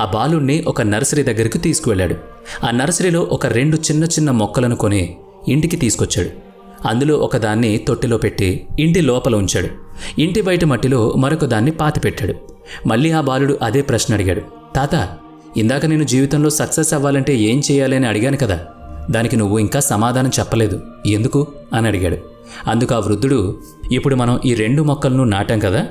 ఆ బాలుణ్ణి ఒక నర్సరీ దగ్గరికి తీసుకువెళ్ళాడు. ఆ నర్సరీలో ఒక 2 చిన్న చిన్న మొక్కలను కొని ఇంటికి తీసుకొచ్చాడు. అందులో ఒకదాన్ని తొట్టిలో పెట్టి ఇంటి లోపల ఉంచాడు. ఇంటి బయట మట్టిలో మరొక దాన్ని పాతిపెట్టాడు. మళ్ళీ ఆ బాలుడు అదే ప్రశ్న అడిగాడు. తాత, ఇందాక నేను జీవితంలో సక్సెస్ అవ్వాలంటే ఏం చేయాలి అని అడిగాను కదా, దానికి నువ్వు ఇంకా సమాధానం చెప్పలేదు, ఎందుకు అని అడిగాడు. అందుకు ఆ వృద్ధుడు, ఇప్పుడు మనం ఈ 2 మొక్కలను నాటాం కదా,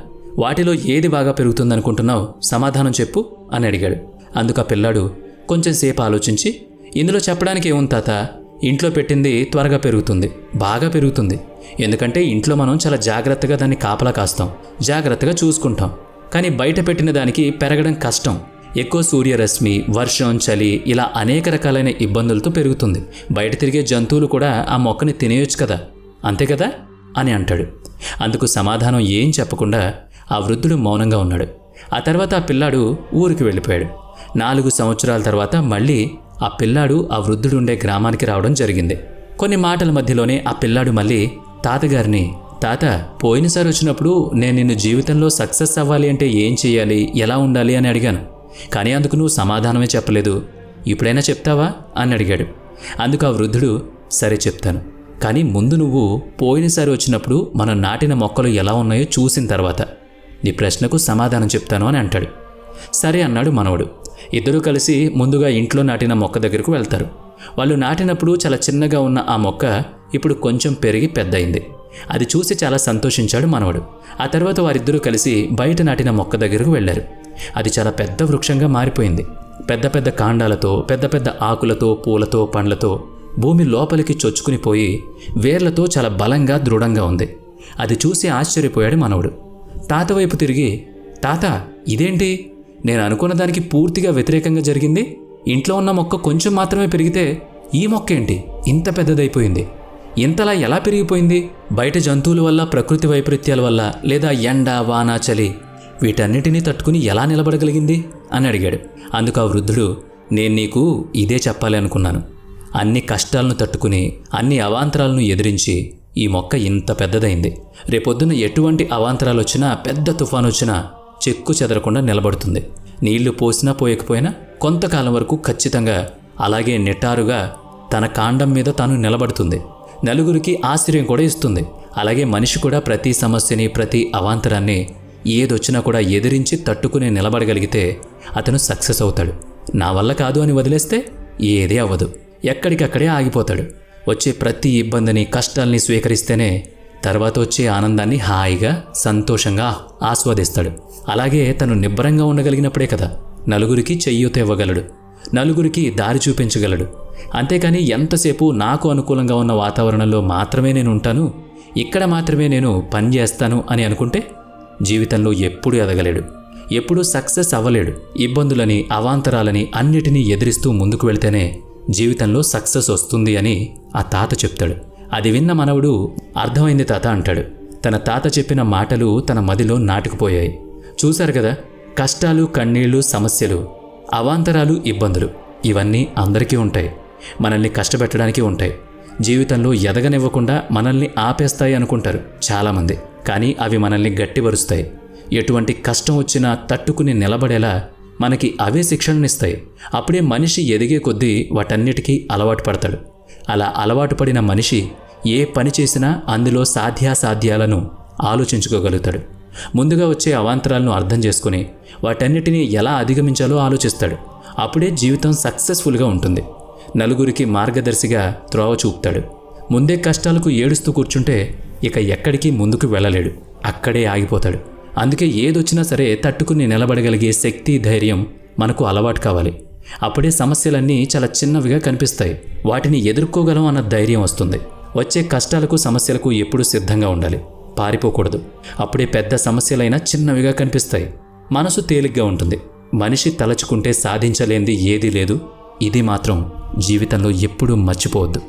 వాటిలో ఏది బాగా పెరుగుతుందనుకుంటున్నావు, సమాధానం చెప్పు అని అడిగాడు. అందుకు ఆ పిల్లాడు కొంచెం సేపు ఆలోచించి, ఇందులో చెప్పడానికి ఏముంది తాత, ఇంట్లో పెట్టింది త్వరగా పెరుగుతుంది, బాగా పెరుగుతుంది. ఎందుకంటే ఇంట్లో మనం చాలా జాగ్రత్తగా దాన్ని కాపలా కాస్తాం, జాగ్రత్తగా చూసుకుంటాం. కానీ బయట పెట్టిన దానికి పెరగడం కష్టం. ఎక్కువ సూర్యరశ్మి, వర్షం, చలి ఇలా అనేక రకాలైన ఇబ్బందులతో పెరుగుతుంది. బయట తిరిగే జంతువులు కూడా ఆ మొక్కని తినేయొచ్చు కదా, అంతే కదా అని అంటాడు. అందుకు సమాధానం ఏం చెప్పకుండా ఆ వృద్ధుడు మౌనంగా ఉన్నాడు. ఆ తర్వాత ఆ పిల్లాడు ఊరికి వెళ్ళిపోయాడు. 4 సంవత్సరాల తర్వాత మళ్ళీ ఆ పిల్లాడు ఆ వృద్ధుడు ఉండే గ్రామానికి రావడం జరిగింది. కొన్ని మాటల మధ్యలోనే ఆ పిల్లాడు మళ్ళీ తాతగారిని, తాత, పోయినసారి వచ్చినప్పుడు నేను నిన్ను జీవితంలో సక్సెస్ అవ్వాలి అంటే ఏం చేయాలి, ఎలా ఉండాలి అని అడిగాను, కానీ అందుకు నువ్వు సమాధానమే చెప్పలేదు, ఇప్పుడైనా చెప్తావా అని అడిగాడు. అందుకు ఆ వృద్ధుడు, సరే చెప్తాను, కానీ ముందు నువ్వు పోయినసారి వచ్చినప్పుడు మనం నాటిన మొక్కలు ఎలా ఉన్నాయో చూసిన తర్వాత నీ ప్రశ్నకు సమాధానం చెప్తాను అని అంటాడు. సరే అన్నాడు మనవడు. ఇద్దరూ కలిసి ముందుగా ఇంట్లో నాటిన మొక్క దగ్గరకు వెళ్తారు. వాళ్ళు నాటినప్పుడు చాలా చిన్నగా ఉన్న ఆ మొక్క ఇప్పుడు కొంచెం పెరిగి పెద్దయింది. అది చూసి చాలా సంతోషించాడు మనవడు. ఆ తర్వాత వారిద్దరూ కలిసి బయట నాటిన మొక్క దగ్గరకు వెళ్లారు. అది చాలా పెద్ద వృక్షంగా మారిపోయింది. పెద్ద పెద్ద కాండాలతో, పెద్ద పెద్ద ఆకులతో, పూలతో, పండ్లతో భూమి లోపలికి చొచ్చుకుని పోయి వేర్లతో చాలా బలంగా, దృఢంగా ఉంది. అది చూసి ఆశ్చర్యపోయాడు మనవడు. తాత వైపు తిరిగి, తాత, ఇదేంటి, నేను అనుకున్న దానికి పూర్తిగా వ్యతిరేకంగా జరిగింది. ఇంట్లో ఉన్న మొక్క కొంచెం మాత్రమే పెరిగితే ఈ మొక్క ఏంటి ఇంత పెద్దదైపోయింది, ఇంతలా ఎలా పెరిగిపోయింది? బయట జంతువుల వల్ల, ప్రకృతి వైపరీత్యాల వల్ల, లేదా ఎండ, వాన, చలి వీటన్నిటినీ తట్టుకుని ఎలా నిలబడగలిగింది అని అడిగాడు. అందుకు ఆ వృద్ధుడు, నేను నీకు ఇదే చెప్పాలి అనుకున్నాను. అన్ని కష్టాలను తట్టుకుని, అన్ని అవాంతరాలను ఎదిరించి ఈ మొక్క ఇంత పెద్దదైంది. రేపొద్దున ఎటువంటి అవాంతరాలు వచ్చినా, పెద్ద తుఫాను వచ్చినా చెక్కు చెదరకుండా నిలబడుతుంది. నీళ్లు పోసినా పోయకపోయినా కొంతకాలం వరకు ఖచ్చితంగా అలాగే నిటారుగా తన కాండం మీద తాను నిలబడుతుంది. నలుగురికి ఆశ్చర్యం కూడా ఇస్తుంది. అలాగే మనిషి కూడా ప్రతి సమస్యని, ప్రతి అవాంతరాన్ని ఏదొచ్చినా కూడా ఎదిరించి తట్టుకుని నిలబడగలిగితే అతను సక్సెస్ అవుతాడు. నా వల్ల కాదు అని వదిలేస్తే ఏదీ అవ్వదు, ఎక్కడికక్కడే ఆగిపోతాడు. వచ్చే ప్రతి ఇబ్బందిని, కష్టాల్ని స్వీకరిస్తేనే తర్వాత వచ్చే ఆనందాన్ని హాయిగా, సంతోషంగా ఆస్వాదిస్తాడు. అలాగే తను నిబ్బరంగా ఉండగలిగినప్పుడే కదా నలుగురికి చెయ్యూత ఇవ్వగలడు, నలుగురికి దారి చూపించగలడు. అంతేకాని ఎంతసేపు నాకు అనుకూలంగా ఉన్న వాతావరణంలో మాత్రమే నేను ఉంటాను, ఇక్కడ మాత్రమే నేను పని చేస్తాను అని అనుకుంటే జీవితంలో ఎప్పుడూ ఎదగలేడు, ఎప్పుడూ సక్సెస్ అవ్వలేడు. ఇబ్బందులని, అవాంతరాలని అన్నిటినీ ఎదిరిస్తూ ముందుకు వెళ్తేనే జీవితంలో సక్సెస్ వస్తుంది అని ఆ తాత చెప్తాడు. అది విన్న మనవడు, అర్థమైంది తాత అంటాడు. తన తాత చెప్పిన మాటలు తన మదిలో నాటుకుపోయాయి. చూశారు కదా, కష్టాలు, కన్నీళ్లు, సమస్యలు, అవాంతరాలు, ఇబ్బందులు ఇవన్నీ అందరికీ ఉంటాయి. మనల్ని కష్టపెట్టడానికి ఉంటాయి. జీవితంలో ఎదగనివ్వకుండా మనల్ని ఆపేస్తాయి అనుకుంటారు చాలామంది. కానీ అవి మనల్ని గట్టిపరుస్తాయి. ఎటువంటి కష్టం వచ్చినా తట్టుకుని నిలబడేలా మనకి అవే శిక్షణనిస్తాయి. అప్పుడే మనిషి ఎదిగే కొద్దీ వాటన్నిటికీ అలవాటు పడతాడు. అలా అలవాటు పడిన మనిషి ఏ పని చేసినా అందులో సాధ్యాసాధ్యాలను ఆలోచించుకోగలుగుతాడు. ముందుగా వచ్చే అవాంతరాలను అర్థం చేసుకుని వాటన్నిటినీ ఎలా అధిగమించాలో ఆలోచిస్తాడు. అప్పుడే జీవితం సక్సెస్ఫుల్గా ఉంటుంది. నలుగురికి మార్గదర్శిగా త్రోవ చూపుతాడు. ముందే కష్టాలకు ఏడుస్తూ కూర్చుంటే ఇక ఎక్కడికి ముందుకు వెళ్ళలేడు, అక్కడే ఆగిపోతాడు. అందుకే ఏదొచ్చినా సరే తట్టుకుని నిలబడగలిగే శక్తి, ధైర్యం మనకు అలవాటు కావాలి. అప్పుడే సమస్యలన్నీ చాలా చిన్నవిగా కనిపిస్తాయి. వాటిని ఎదుర్కోగలం అన్న ధైర్యం వస్తుంది. వచ్చే కష్టాలకు, సమస్యలకు ఎప్పుడూ సిద్ధంగా ఉండాలి, పారిపోకూడదు. అప్పుడే పెద్ద సమస్యలైనా చిన్నవిగా కనిపిస్తాయి. మనసు తేలిగ్గా ఉంటుంది. మనిషి తలచుకుంటే సాధించలేనిది ఏదీ లేదు. ఇది మాత్రం జీవితంలో ఎప్పుడూ మర్చిపోవద్దు.